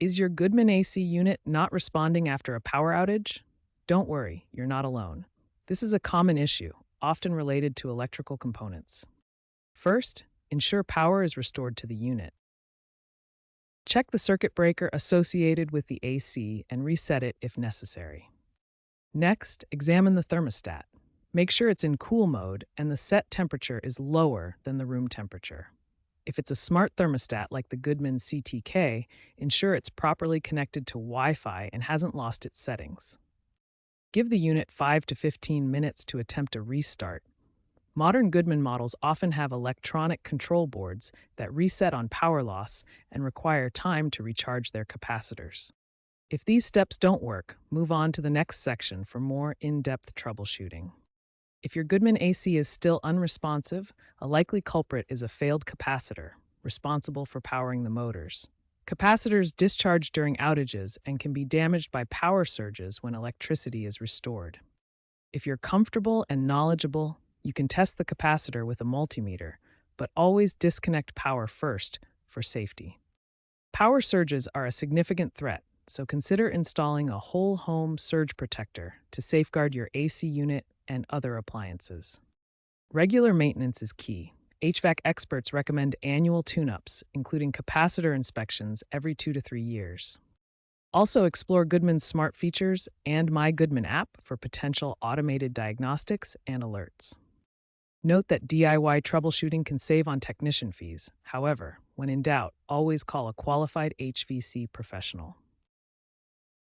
Is your Goodman AC unit not responding after a power outage? Don't worry, you're not alone. This is a common issue, often related to electrical components. First, ensure power is restored to the unit. Check the circuit breaker associated with the AC and reset it if necessary. Next, examine the thermostat. Make sure it's in cool mode and the set temperature is lower than the room temperature. If it's a smart thermostat like the Goodman CTK, ensure it's properly connected to Wi-Fi and hasn't lost its settings. Give the unit 5 to 15 minutes to attempt a restart. Modern Goodman models often have electronic control boards that reset on power loss and require time to recharge their capacitors. If these steps don't work, move on to the next section for more in-depth troubleshooting. If your Goodman AC is still unresponsive, a likely culprit is a failed capacitor, responsible for powering the motors. Capacitors discharge during outages and can be damaged by power surges when electricity is restored. If you're comfortable and knowledgeable, you can test the capacitor with a multimeter, but always disconnect power first for safety. Power surges are a significant threat, so consider installing a whole home surge protector to safeguard your AC unit and other appliances. Regular maintenance is key. HVAC experts recommend annual tune-ups, including capacitor inspections every 2 to 3 years. Also explore Goodman's smart features and My Goodman app for potential automated diagnostics and alerts. Note that DIY troubleshooting can save on technician fees. However, when in doubt, always call a qualified HVC professional.